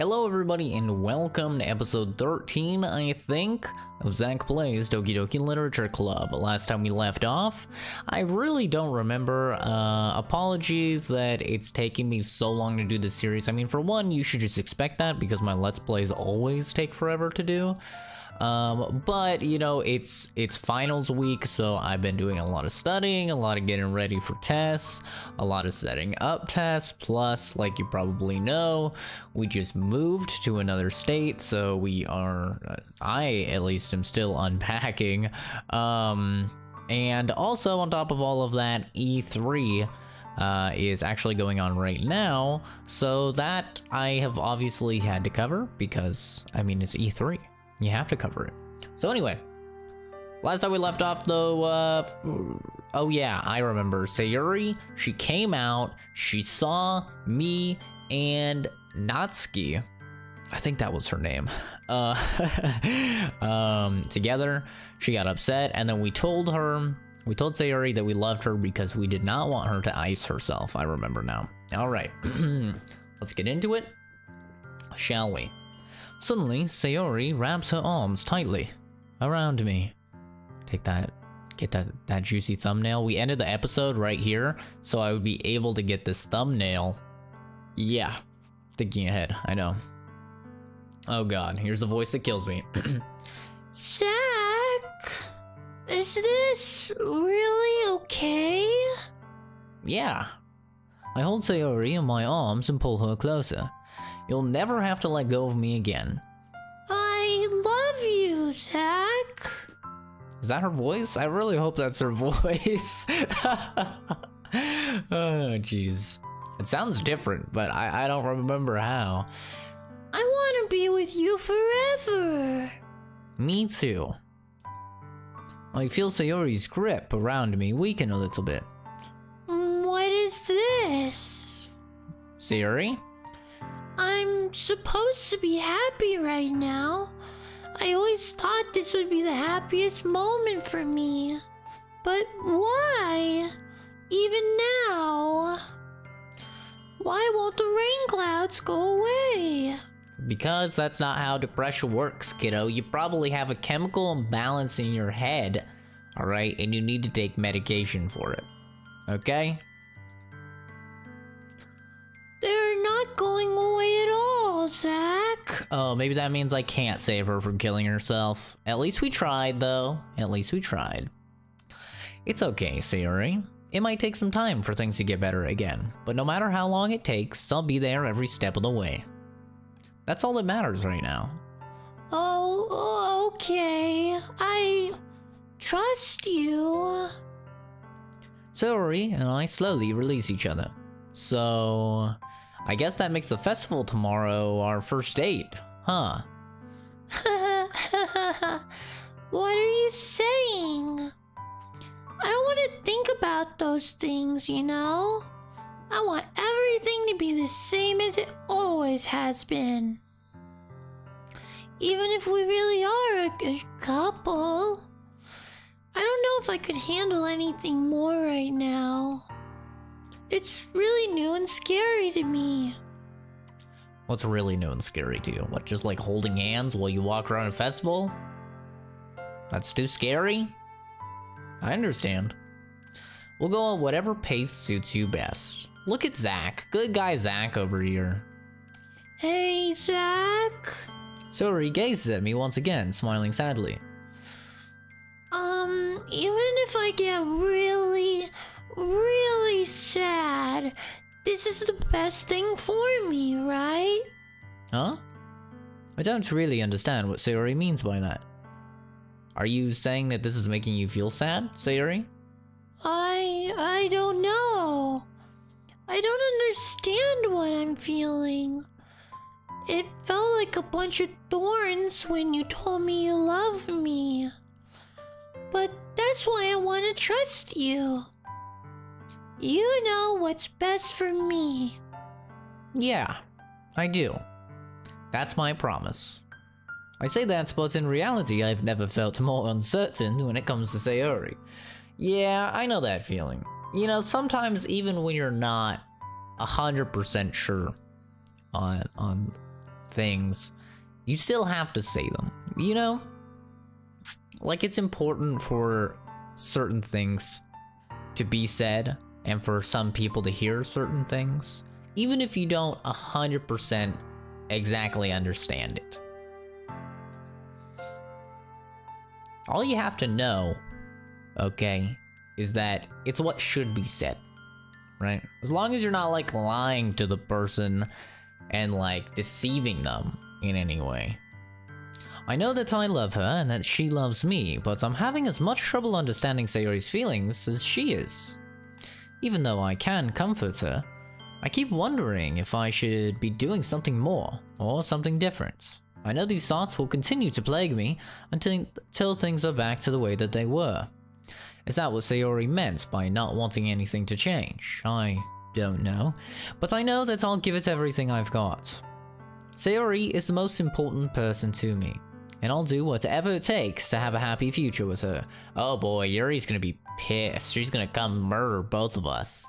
Hello everybody and welcome to episode 13, I think, of Zack Plays Doki Literature Club. Last time we left off, I really don't remember. Apologies that it's taking me so long to do this series. I mean, for one, you should just expect that because my Let's Plays always take forever to do. But you know, it's finals week, so I've been doing a lot of studying, a lot of getting ready for tests, a lot of setting up tests, plus, like you probably know, we just moved to another state, so we are, I at least am still unpacking, and also on top of all of that, E3 is actually going on right now, so that I have obviously had to cover because, I mean, it's E3. You have to cover it. So anyway, last time we left off though, oh yeah, I remember. Sayuri, she came out, she saw me and Natsuki, I think that was her name, together. She got upset, and then we told Sayuri that we loved her because we did not want her to ice herself. I remember now. All right, let's get into it, shall we? Suddenly, Sayuri wraps her arms tightly around me. Get that juicy thumbnail. We ended the episode right here, so I would be able to get this thumbnail. Yeah, thinking ahead, I know. Oh god, here's the voice that kills me. Zack, is this really okay? Yeah. I hold Sayuri in my arms and pull her closer. You'll never have to let go of me again. I love you, Zack. Is that her voice? I really hope that's her voice. Oh, jeez. It sounds different, but I don't remember how. I want to be with you forever. Me too. I feel Sayuri's grip around me weaken a little bit. What is this? Sayuri? I'm supposed to be happy right now. I always thought this would be the happiest moment for me. But why? Even now? Why won't the rain clouds go away? Because that's not how depression works, kiddo. You probably have a chemical imbalance in your head, alright? And you need to take medication for it, okay? They're not going away at all, Zack. Oh, maybe that means I can't save her from killing herself. At least we tried, though. At least we tried. It's okay, Sayuri. It might take some time for things to get better again, but no matter how long it takes, I'll be there every step of the way. That's all that matters right now. Oh, okay. I trust you. Sayuri and I slowly release each other. So, I guess that makes the festival tomorrow our first date, huh? What are you saying? I don't want to think about those things, you know? I want everything to be the same as it always has been. Even if we really are a good couple. I don't know if I could handle anything more right now. It's really new and scary to me. What's really new and scary to you? What, just like holding hands while you walk around a festival? That's too scary? I understand. We'll go at whatever pace suits you best. Look at Zack. Good guy Zack over here. Hey, Zack. Sayuri gazes at me once again, smiling sadly. Even if I get really sad, this is the best thing for me, right? Huh? I don't really understand what Sayuri means by that. Are you saying that this is making you feel sad, Sayuri? I don't know. I don't understand what I'm feeling. It felt like a bunch of thorns when you told me you love me. But that's why I want to trust you. You know what's best for me. Yeah, I do. That's my promise. I say that, but in reality, I've never felt more uncertain when it comes to Sayuri. Yeah, I know that feeling. You know, sometimes even when you're not 100% sure on things, you still have to say them, you know? Like, it's important for certain things to be said and for some people to hear certain things, even if you don't 100% exactly understand it. All you have to know, okay, is that it's what should be said, right? As long as you're not, like, lying to the person and, like, deceiving them in any way. I know that I love her and that she loves me, but I'm having as much trouble understanding Sayori's feelings as she is. Even though I can comfort her, I keep wondering if I should be doing something more, or something different. I know these thoughts will continue to plague me until things are back to the way that they were. Is that what Sayori meant by not wanting anything to change? I don't know, but I know that I'll give it everything I've got. Sayori is the most important person to me, and I'll do whatever it takes to have a happy future with her. Oh boy, Yuri's gonna be pissed. She's gonna come murder both of us.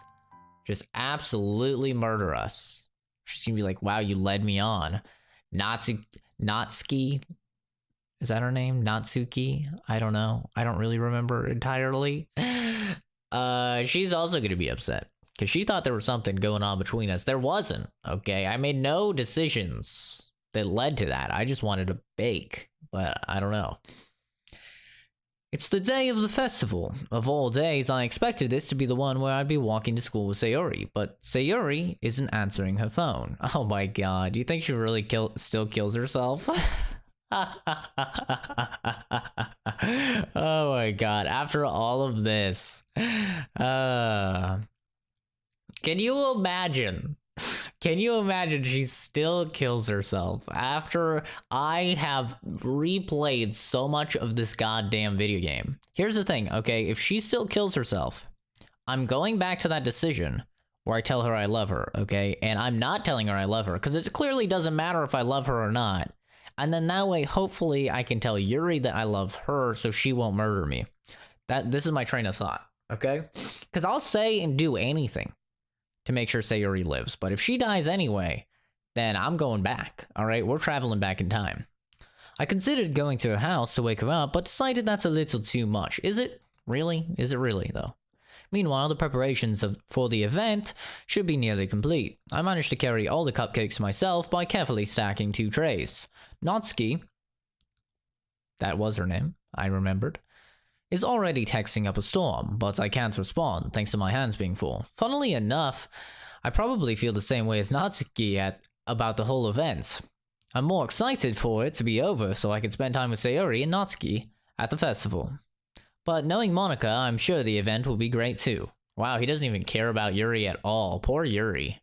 Just absolutely murder us. She's gonna be like, wow, you led me on. Natsuki? Is that her name? Natsuki? I don't know. I don't really remember entirely. She's also gonna be upset, because she thought there was something going on between us. There wasn't, okay? I made no decisions that led to that. I just wanted to bake, but I don't know. It's the day of the festival. Of all days, I expected this to be the one where I'd be walking to school with Sayori, but Sayori isn't answering her phone. Oh my god, do you think she really still kills herself? Oh my god, after all of this. Can you imagine? Can you imagine she still kills herself after I have replayed so much of this goddamn video game? Here's the thing, okay? If she still kills herself, I'm going back to that decision where I tell her I love her, okay? And I'm not telling her I love her, because it clearly doesn't matter if I love her or not. And then that way, hopefully, I can tell Yuri that I love her so she won't murder me. This is my train of thought, okay? Because I'll say and do anything to make sure Sayori lives, but if she dies anyway, then I'm going back, alright? We're traveling back in time. I considered going to her house to wake her up, but decided that's a little too much. Is it? Really? Is it really, though? Meanwhile, the preparations for the event should be nearly complete. I managed to carry all the cupcakes myself by carefully stacking 2 trays. Natsuki, that was her name, I remembered, is already texting up a storm, but I can't respond thanks to my hands being full. Funnily enough, I probably feel the same way as Natsuki about the whole event. I'm more excited for it to be over so I can spend time with Sayori and Natsuki at the festival. But knowing Monika, I'm sure the event will be great too. Wow, he doesn't even care about Yuri at all. Poor Yuri.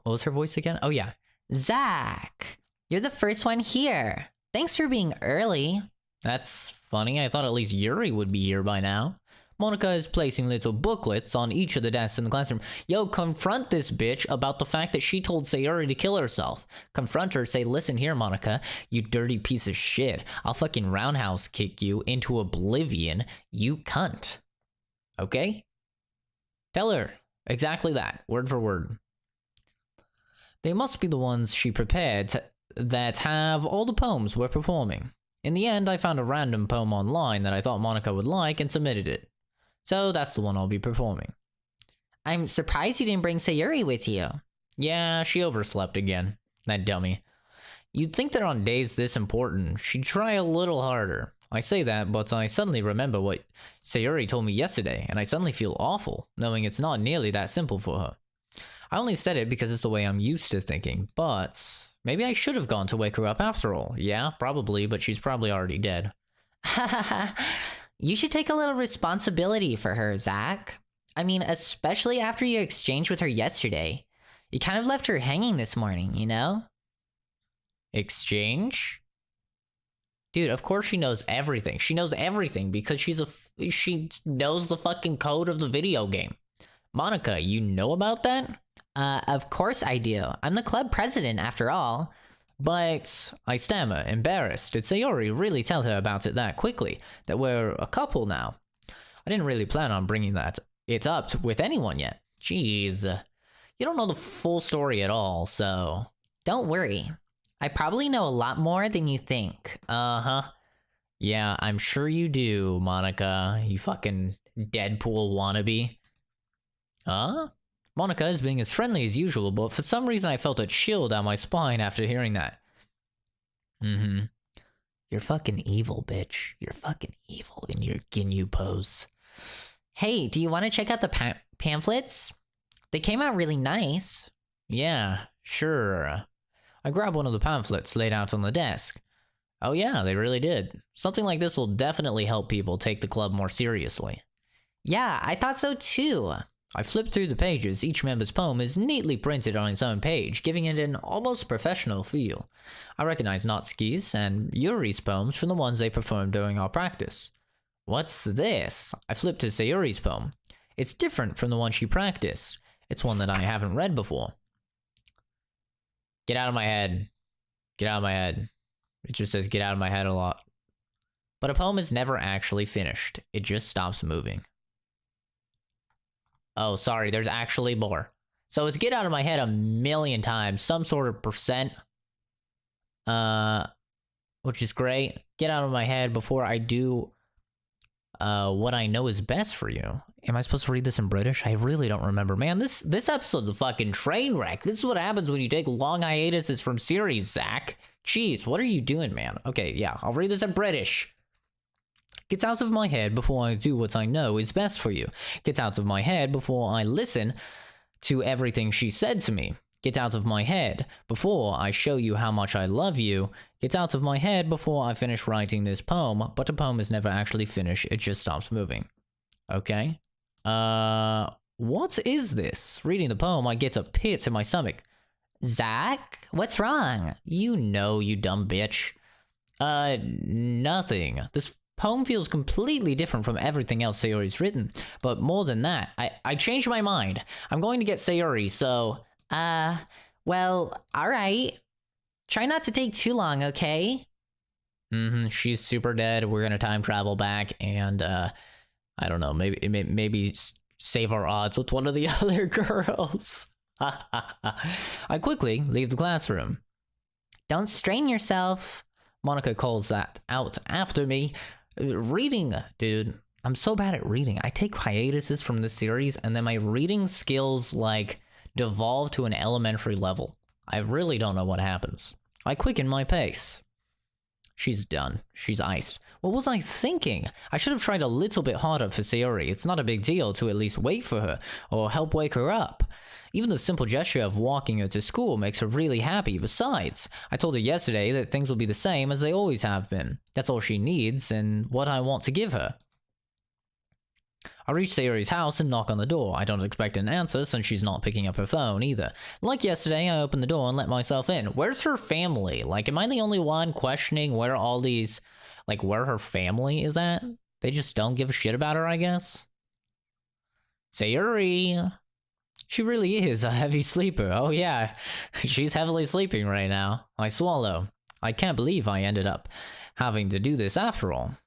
What was her voice again? Oh yeah. Zack, you're the first one here. Thanks for being early. That's funny. I thought at least Yuri would be here by now. Monika is placing little booklets on each of the desks in the classroom. Yo, confront this bitch about the fact that she told Sayori to kill herself. Confront her, say, listen here, Monika, you dirty piece of shit. I'll fucking roundhouse kick you into oblivion, you cunt. Okay? Tell her exactly that, word for word. They must be the ones she prepared that have all the poems we're performing. In the end, I found a random poem online that I thought Monika would like and submitted it. So that's the one I'll be performing. I'm surprised you didn't bring Sayori with you. Yeah, she overslept again. That dummy. You'd think that on days this important, she'd try a little harder. I say that, but I suddenly remember what Sayori told me yesterday, and I suddenly feel awful, knowing it's not nearly that simple for her. I only said it because it's the way I'm used to thinking, but maybe I should have gone to wake her up after all. Yeah, probably, but she's probably already dead. You should take a little responsibility for her, Zack. I mean, especially after your exchange with her yesterday. You kind of left her hanging this morning, you know? Exchange? Dude, of course she knows everything. She knows everything because she knows the fucking code of the video game. Monika, you know about that? Of course I do. I'm the club president, after all. But I stammer, embarrassed. Did Sayori really tell her about it that quickly? That we're a couple now? I didn't really plan on bringing it up with anyone yet. Jeez. You don't know the full story at all, so Don't worry. I probably know a lot more than you think. Uh-huh. Yeah, I'm sure you do, Monica. You fucking Deadpool wannabe. Huh? Monica is being as friendly as usual, but for some reason I felt a chill down my spine after hearing that. Mm-hmm. You're fucking evil, bitch. You're fucking evil in your Ginyu pose. Hey, do you want to check out the pamphlets? They came out really nice. Yeah, sure. I grabbed one of the pamphlets laid out on the desk. Oh yeah, they really did. Something like this will definitely help people take the club more seriously. Yeah, I thought so too. I flipped through the pages. Each member's poem is neatly printed on its own page, giving it an almost professional feel. I recognize Natsuki's and Yuri's poems from the ones they performed during our practice. What's this? I flipped to Sayuri's poem. It's different from the one she practiced. It's one that I haven't read before. Get out of my head. Get out of my head. It just says get out of my head a lot. But a poem is never actually finished. It just stops moving. Oh, sorry, there's actually more. So it's get out of my head a million times, some sort of percent. Which is great. Get out of my head before I do what I know is best for you. Am I supposed to read this in British? I really don't remember. Man, this episode's a fucking train wreck. This is what happens when you take long hiatuses from series, Zack. Jeez, what are you doing, man? Okay, yeah, I'll read this in British. Gets out of my head before I do what I know is best for you. Gets out of my head before I listen to everything she said to me. Get out of my head before I show you how much I love you. Get out of my head before I finish writing this poem, but the poem is never actually finished, it just stops moving. Okay. What is this? Reading the poem, I get a pit in my stomach. Zack? What's wrong? You know, you dumb bitch. Nothing. This poem feels completely different from everything else Sayori's written, but more than that, I changed my mind. I'm going to get Sayori, so, well, alright. Try not to take too long, okay? She's super dead, we're gonna time travel back, and, I don't know, maybe save our odds with one of the other girls. I quickly leave the classroom. Don't strain yourself, Monica calls that out after me. Reading, dude. I'm so bad at reading. I take hiatuses from this series, and then my reading skills, like, devolve to an elementary level. I really don't know what happens. I quicken my pace. She's done. She's iced. What was I thinking? I should have tried a little bit harder for Sayori. It's not a big deal to at least wait for her, or help wake her up. Even the simple gesture of walking her to school makes her really happy. Besides, I told her yesterday that things will be the same as they always have been. That's all she needs, and what I want to give her. I reach Sayori's house and knock on the door. I don't expect an answer since she's not picking up her phone either. Like yesterday, I open the door and let myself in. Where's her family? Like, am I the only one questioning where all these, like, where her family is at? They just don't give a shit about her, I guess? Sayori! She really is a heavy sleeper. Oh yeah, she's heavily sleeping right now. I swallow. I can't believe I ended up having to do this after all.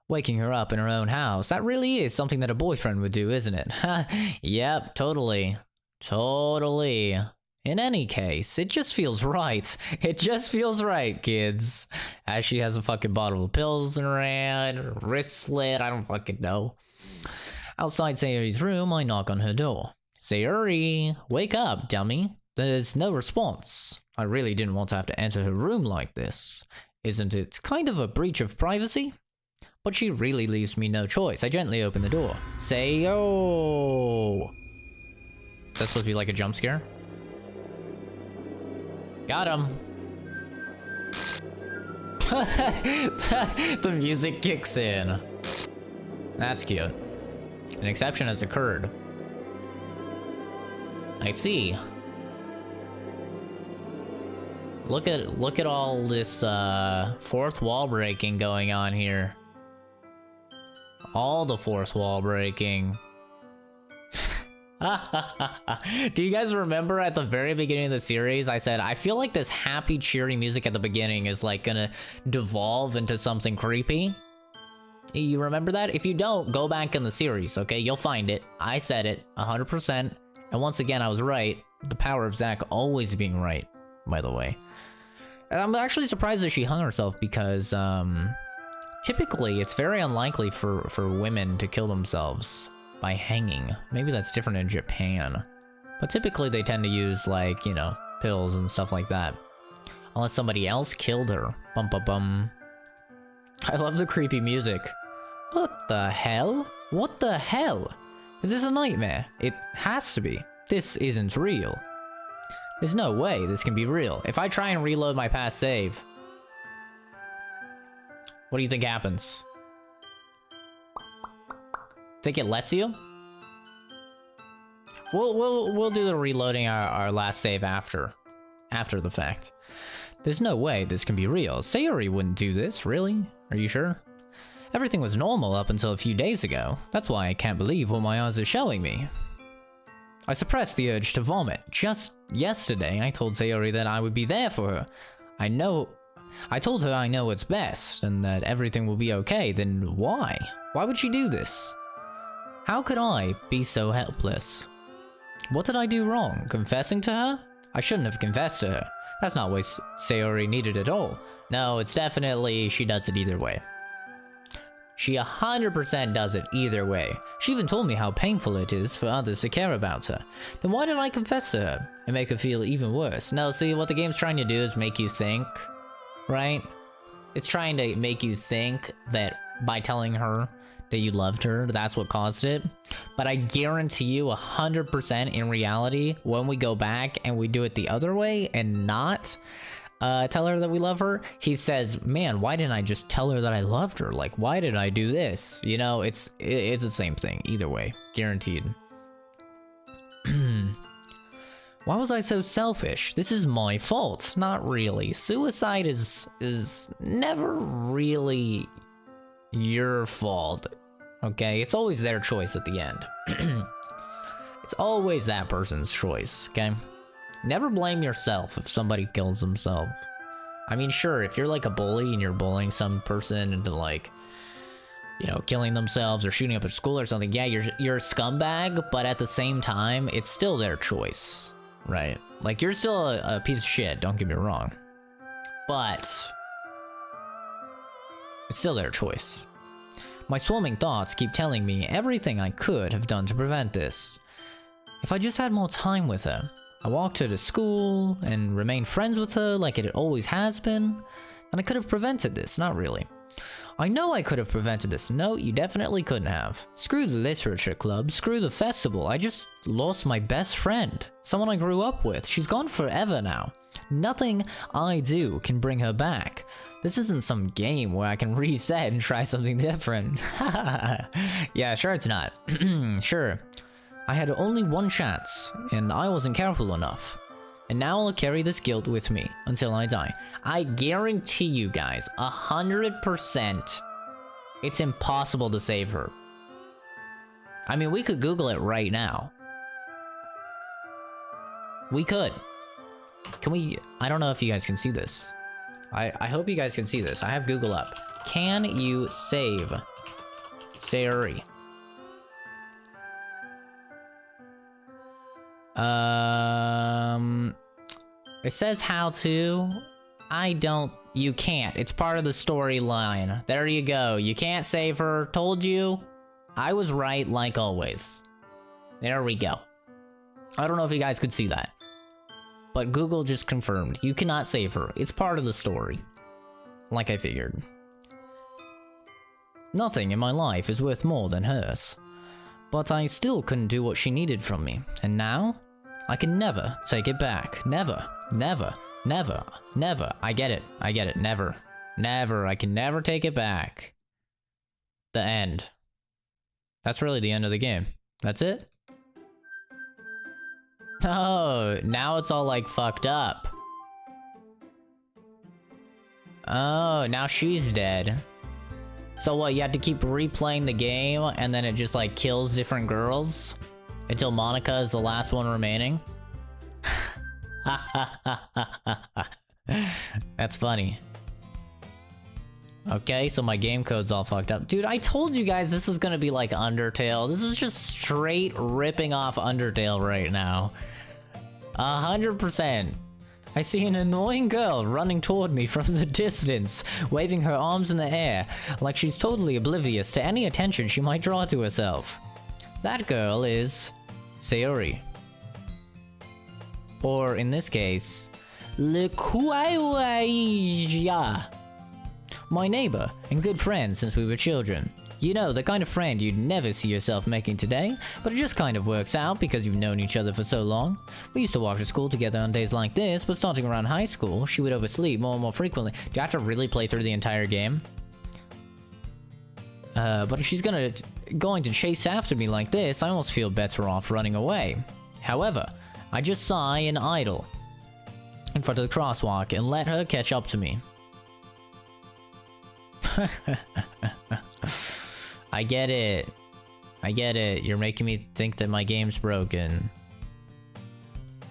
Waking her up in her own house, that really is something that a boyfriend would do, isn't it? Yep, totally. Totally. In any case, it just feels right. It just feels right, kids. As she has a fucking bottle of pills in her hand, her wrist slit, I don't fucking know. Outside Sayori's room, I knock on her door. Sayori, wake up, dummy. There's no response. I really didn't want to have to enter her room like this. Isn't it kind of a breach of privacy? But she really leaves me no choice. I gently open the door. Sayo! That's supposed to be like a jump scare? Got him! The music kicks in. That's cute. An exception has occurred. I see. Look at all this fourth wall breaking going on here. All the fourth wall breaking. Do you guys remember at the very beginning of the series I said I feel like this happy cheery music at the beginning is like gonna devolve into something creepy? You remember that? If you don't, go back in the series, okay? You'll find it. I said it 100%. And once again, I was right. The power of Zack always being right. by the way. And I'm actually surprised that she hung herself because, typically it's very unlikely for women to kill themselves by hanging. Maybe that's different in Japan. But typically they tend to use, like, you know, pills and stuff like that. Unless somebody else killed her. Bum bum bum. I love the creepy music. What the hell? What the hell? Is this a nightmare? It has to be. This isn't real. There's no way this can be real. If I try and reload my past save, what do you think happens? Think it lets you? We'll do the reloading our last save after the fact. There's no way this can be real. Sayori wouldn't do this, really? Are you sure? Everything was normal up until a few days ago. That's why I can't believe what my eyes are showing me. I suppressed the urge to vomit. Just yesterday, I told Sayori that I would be there for her. I told her I know what's best, and that everything will be okay. Then why? Why would she do this? How could I be so helpless? What did I do wrong? Confessing to her? I shouldn't have confessed to her. That's not what Sayori needed at all. No, it's definitely she does it either way. She 100% does it either way. She even told me how painful it is for others to care about her. Then why did I confess to her and make her feel even worse? No, see, what the game's trying to do is make you think, right? It's trying to make you think that by telling her that you loved her, that's what caused it. But I guarantee you 100% in reality, when we go back and we do it the other way and not tell her that we love her, he says, man, why didn't I just tell her that I loved her? Like, why did I do this? You know, it's the same thing either way, guaranteed. Why was I so selfish? This is my fault. Not really. Suicide is never really your fault. Okay, it's always their choice at the end. It's always that person's choice, okay? Never blame yourself if somebody kills themselves. I mean, sure, if you're like a bully and you're bullying some person into, like, you know, killing themselves or shooting up a school or something, yeah, you're a scumbag, but at the same time, it's still their choice, right? Like, you're still a piece of shit, don't get me wrong. But it's still their choice. My swarming thoughts keep telling me everything I could have done to prevent this. If I just had more time with her, I walked her to school and remained friends with her like it always has been, and I could have prevented this, not really. I know I could have prevented this. No, you definitely couldn't have. Screw the literature club, screw the festival. I just lost my best friend, someone I grew up with. She's gone forever now. Nothing I do can bring her back. This isn't some game where I can reset and try something different. Yeah, sure it's not. Sure. I had only one chance, and I wasn't careful enough. And now I'll carry this guilt with me until I die. I guarantee you guys, 100%, it's impossible to save her. I mean, we could Google it right now. We could. Can we? I don't know if you guys can see this. I hope you guys can see this. I have Google up. Can you save Sayori? It says how to. You can't. It's part of the storyline. There you go. You can't save her. Told you. I was right, like always. There we go. I don't know if you guys could see that, but Google just confirmed. You cannot save her. It's part of the story. Like I figured. Nothing in my life is worth more than hers. But I still couldn't do what she needed from me. And now, I can never take it back. Never. Never. Never. Never. I get it. I get it. Never. Never. I can never take it back. The end. That's really the end of the game. That's it? Oh, now it's all like fucked up. Oh, now she's dead. So what, you have to keep replaying the game and then it just like kills different girls until Monica is the last one remaining? That's funny. Okay, so my game code's all fucked up. Dude, I told you guys this was gonna be like Undertale. This is just straight ripping off Undertale right now. 100%. I see an annoying girl running toward me from the distance, waving her arms in the air, like she's totally oblivious to any attention she might draw to herself. That girl is Sayori. Or, in this case, Lekuaiwaija. My neighbor and good friend since we were children. You know, the kind of friend you'd never see yourself making today, but it just kind of works out because you've known each other for so long. We used to walk to school together on days like this, but starting around high school, she would oversleep more and more frequently. Do you have to really play through the entire game? But if she's going to chase after me like this, I almost feel better off running away. However, I just sigh and idle in front of the crosswalk and let her catch up to me. I get it. I get it. You're making me think that my game's broken.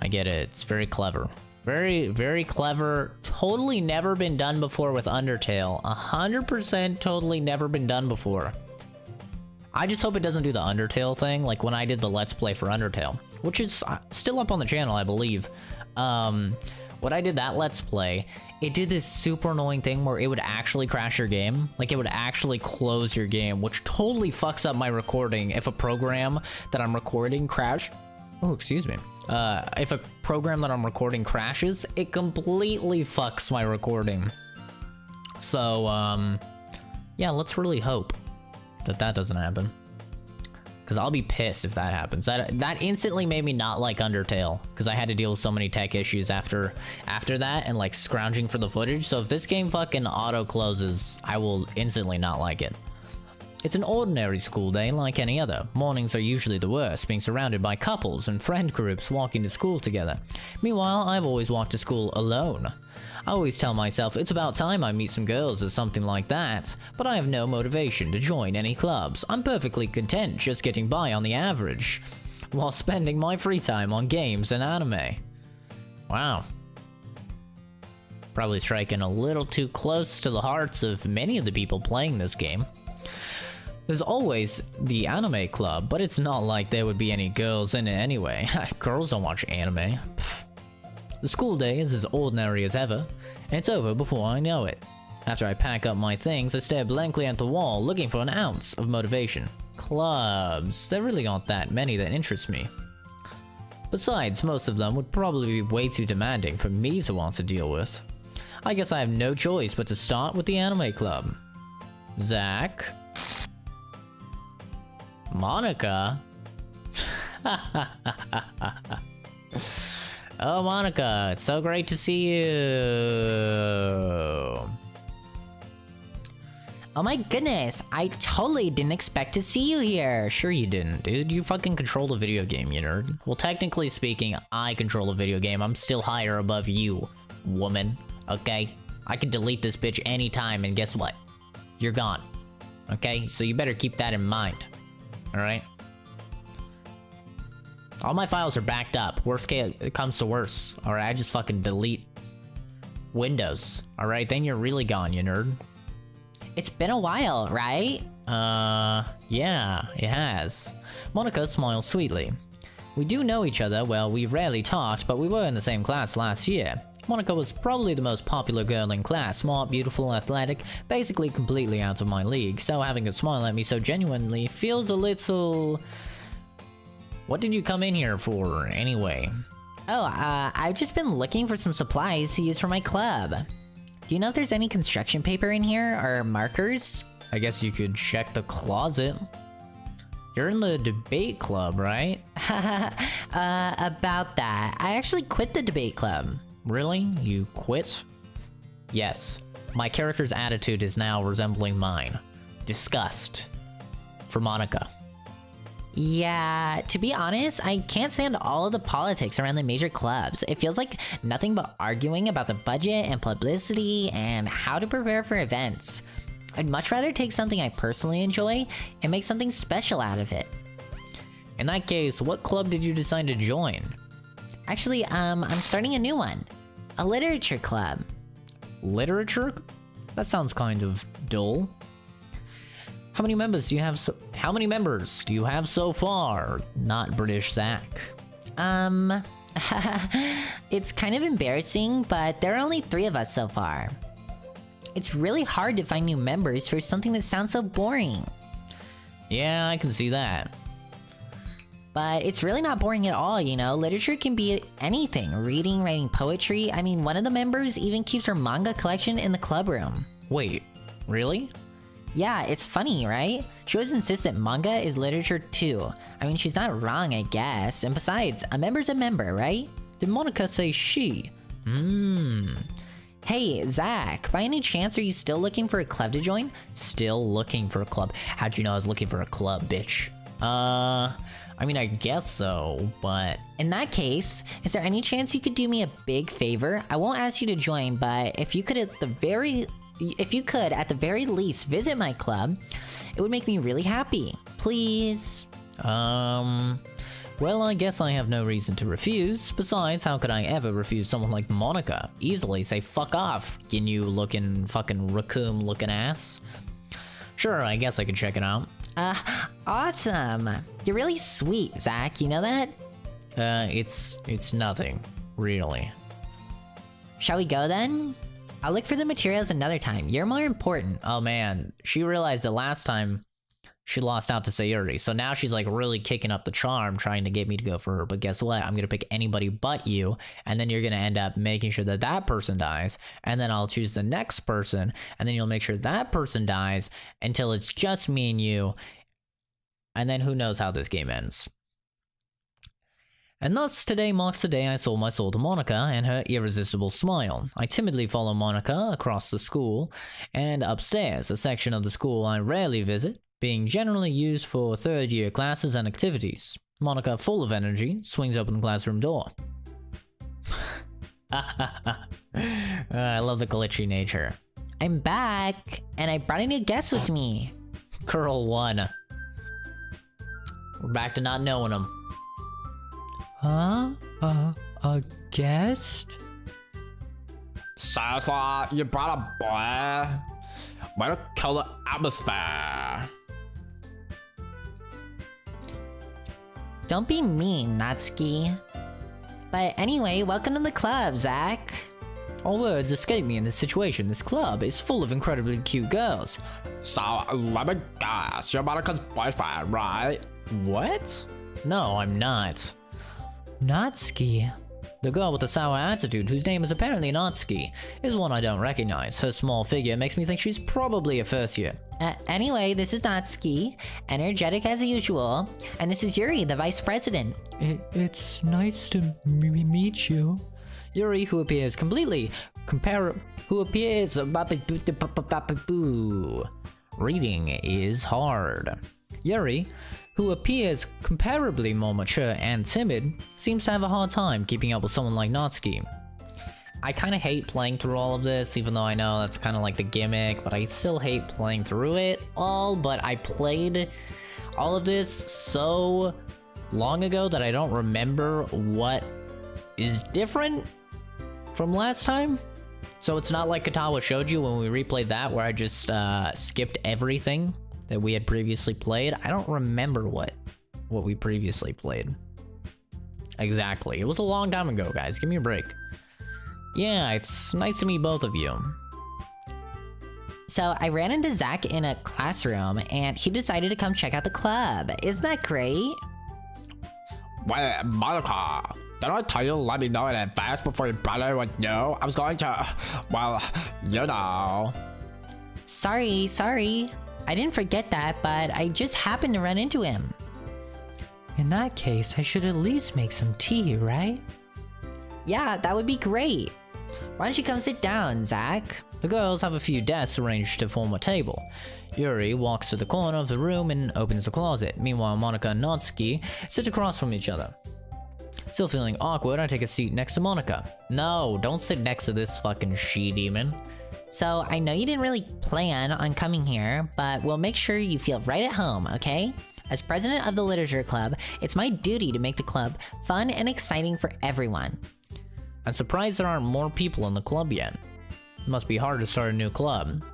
I get it. It's very clever. Very, very clever. Totally never been done before with Undertale. 100% totally never been done before. I just hope it doesn't do the Undertale thing, like when I did the Let's Play for Undertale, which is still up on the channel, I believe. When I did that Let's Play, it did this super annoying thing where it would actually crash your game. Like, it would actually close your game, which totally fucks up my recording if a program that I'm recording crashed. Oh, excuse me. If a program that I'm recording crashes, it completely fucks my recording. So, yeah, let's really hope that that doesn't happen. Because I'll be pissed if that happens. That instantly made me not like Undertale, because I had to deal with so many tech issues after that and like scrounging for the footage. So if this game fucking auto closes, I will instantly not like it. It's an ordinary school day like any other. Mornings are usually the worst, being surrounded by couples and friend groups walking to school together. Meanwhile, I've always walked to school alone. I always tell myself it's about time I meet some girls or something like that, but I have no motivation to join any clubs. I'm perfectly content just getting by on the average, while spending my free time on games and anime. Wow. Probably striking a little too close to the hearts of many of the people playing this game. There's always the anime club, but it's not like there would be any girls in it anyway. Girls don't watch anime. Pfft. The school day is as ordinary as ever, and it's over before I know it. After I pack up my things, I stare blankly at the wall, looking for an ounce of motivation. Clubs. There really aren't that many that interest me. Besides, most of them would probably be way too demanding for me to want to deal with. I guess I have no choice but to start with the anime club. Zack? Monica? Oh, Monica, it's so great to see you. Oh my goodness, I totally didn't expect to see you here. Sure you didn't, dude. You fucking control the video game, you nerd. Well, technically speaking, I control the video game. I'm still higher above you, woman. Okay? I can delete this bitch anytime, and guess what? You're gone. Okay? So you better keep that in mind. Alright? All my files are backed up. Worst case, it comes to worse. Alright, I just fucking delete Windows. Alright, then you're really gone, you nerd. It's been a while, right? Yeah, it has. Monica smiles sweetly. We do know each other. Well, we rarely talked, but we were in the same class last year. Monica was probably the most popular girl in class. Smart, beautiful, athletic, basically completely out of my league. So having a smile at me so genuinely feels a little... What did you come in here for, anyway? Oh, I've just been looking for some supplies to use for my club. Do you know if there's any construction paper in here, or markers? I guess you could check the closet. You're in the debate club, right? About that. I actually quit the debate club. Really? You quit? Yes. My character's attitude is now resembling mine. Disgust. For Monica. Yeah, to be honest, I can't stand all of the politics around the major clubs. It feels like nothing but arguing about the budget and publicity and how to prepare for events. I'd much rather take something I personally enjoy and make something special out of it. In that case, what club did you decide to join? Actually, I'm starting a new one. A literature club. Literature? That sounds kind of dull. How many members do you have so far? Not British Zack. A It's kind of embarrassing, but there are only 3 of us so far. It's really hard to find new members for something that sounds so boring. Yeah, I can see that. But it's really not boring at all, you know? Literature can be anything. Reading, writing poetry. I mean, one of the members even keeps her manga collection in the club room. Wait, really? Yeah, it's funny, right? She always insists that manga is literature too. I mean, she's not wrong, I guess. And besides, a member's a member, right? Did Monica say she? Hey, Zack, by any chance are you still looking for a club to join? Still looking for a club? How'd you know I was looking for a club, bitch? I mean, I guess so, but... In that case, is there any chance you could do me a big favor? I won't ask you to join, but if you could at the very least visit my club, it would make me really happy. Please. Well, I guess I have no reason to refuse. Besides, how could I ever refuse someone like Monica? Easily say fuck off, Ginyu looking fucking raccoon looking ass. Sure, I guess I could check it out. Awesome. You're really sweet, Zack, you know that? It's nothing, really. Shall we go then? I'll look for the materials another time. You're more important. Oh man, she realized that last time she lost out to Sayuri, so now she's like really kicking up the charm trying to get me to go for her, but guess what? I'm gonna pick anybody but you, and then you're gonna end up making sure that that person dies, and then I'll choose the next person, and then you'll make sure that person dies until it's just me and you, and then who knows how this game ends. And thus, today marks the day I sold my soul to Monica and her irresistible smile. I timidly follow Monica across the school, and upstairs, a section of the school I rarely visit, being generally used for third-year classes and activities. Monica, full of energy, swings open the classroom door. I love the glitchy nature. I'm back, and I brought a new guest with me. Girl 1. We're back to not knowing him. Huh? A guest? Sasa, you brought a boy? Way to kill the atmosphere. Don't be mean, Natsuki. But anyway, welcome to the club, Zack. All words escape me in this situation. This club is full of incredibly cute girls. So, let me guess, you're Monica's boyfriend, right? What? No, I'm not. Natsuki. The girl with the sour attitude, whose name is apparently Natsuki, is one I don't recognize. Her small figure makes me think she's probably a first year. Anyway, this is Natsuki, energetic as usual, and this is Yuri, the vice president. It's nice to meet you. Yuri, who appears Reading is hard. Yuri, who appears comparably more mature and timid, seems to have a hard time keeping up with someone like Natsuki. I kind of hate playing through all of this, even though I know that's kind of like the gimmick, but I still hate playing through it all, but I played all of this so long ago that I don't remember what is different from last time. So it's not like Katawa showed you when we replayed that, where I just skipped everything that we had previously played. I don't remember what we previously played. Exactly. It was a long time ago, guys. Give me a break. Yeah, it's nice to meet both of you. So I ran into Zack in a classroom, and he decided to come check out the club. Isn't that great? Wait, Monica, didn't I tell you to let me know in advance before your brother would know? I was going to, well, you know. Sorry. I didn't forget that, but I just happened to run into him. In that case, I should at least make some tea, right? Yeah, that would be great. Why don't you come sit down, Zack? The girls have a few desks arranged to form a table. Yuri walks to the corner of the room and opens the closet. Meanwhile, Monica and Natsuki sit across from each other. Still feeling awkward, I take a seat next to Monica. No, don't sit next to this fucking she-demon. So, I know you didn't really plan on coming here, but we'll make sure you feel right at home, okay? As president of the Literature Club, it's my duty to make the club fun and exciting for everyone. I'm surprised there aren't more people in the club yet. It must be hard to start a new club.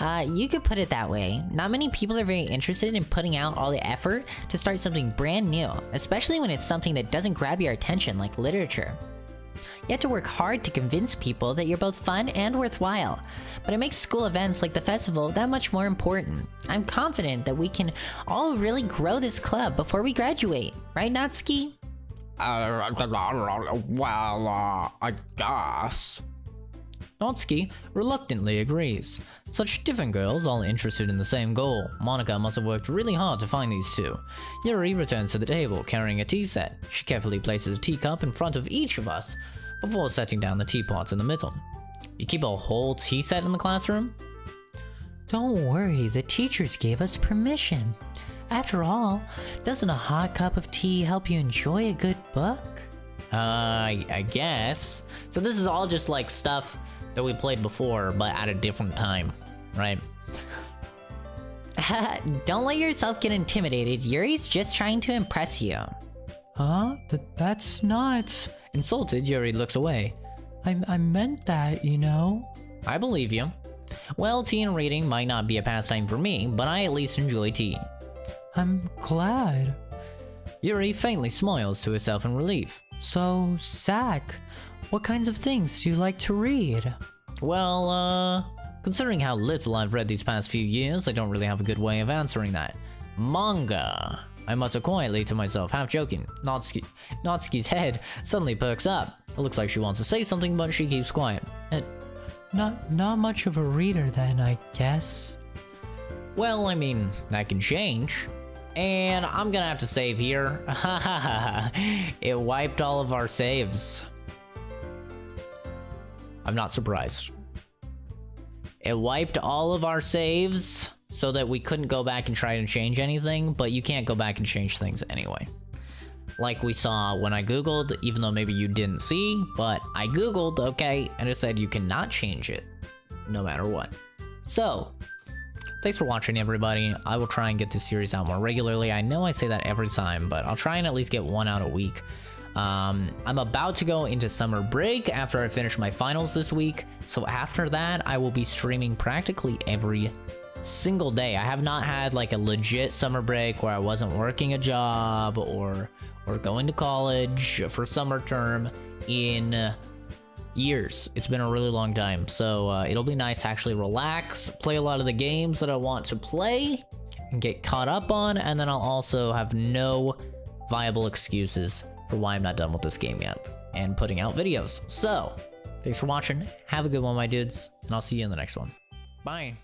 You could put it that way. Not many people are very interested in putting out all the effort to start something brand new, especially when it's something that doesn't grab your attention like literature. You have to work hard to convince people that you're both fun and worthwhile, but it makes school events like the festival that much more important. I'm confident that we can all really grow this club before we graduate, right, Natsuki? Well, I guess. Natsuki reluctantly agrees. Such different girls, all interested in the same goal. Monica must have worked really hard to find these two. Yuri returns to the table carrying a tea set. She carefully places a teacup in front of each of us before setting down the teapots in the middle. You keep a whole tea set in the classroom? Don't worry, the teachers gave us permission. After all, doesn't a hot cup of tea help you enjoy a good book? I guess. So this is all just like stuff that we played before, but at a different time, right? Don't let yourself get intimidated. Yuri's just trying to impress you. Huh? That's nuts. Insulted, Yuri looks away. I meant that, you know? I believe you. Well, tea and reading might not be a pastime for me, but I at least enjoy tea. I'm glad. Yuri faintly smiles to herself in relief. So, Zack, what kinds of things do you like to read? Well, considering how little I've read these past few years, I don't really have a good way of answering that. Manga. I mutter quietly to myself, half joking. Natsuki's head suddenly perks up. It looks like she wants to say something, but she keeps quiet. Not much of a reader then, I guess. Well, I mean, that can change. And I'm gonna have to save here. It wiped all of our saves. I'm not surprised. It wiped all of our saves so that we couldn't go back and try to change anything, but you can't go back and change things anyway. Like we saw when I googled, even though maybe you didn't see, but I googled, okay, and it said you cannot change it no matter what. So, thanks for watching, everybody. I will try and get this series out more regularly. I know I say that every time, but I'll try and at least get one out a week. I'm about to go into summer break after I finish my finals this week. So after that, I will be streaming practically every single day. I have not had like a legit summer break where I wasn't working a job or going to college for summer term in years. It's been a really long time, so it'll be nice to actually relax, play a lot of the games that I want to play and get caught up on, and then I'll also have no viable excuses for why I'm not done with this game yet and putting out videos. So thanks for watching, have a good one, my dudes, and I'll see you in the next one. Bye.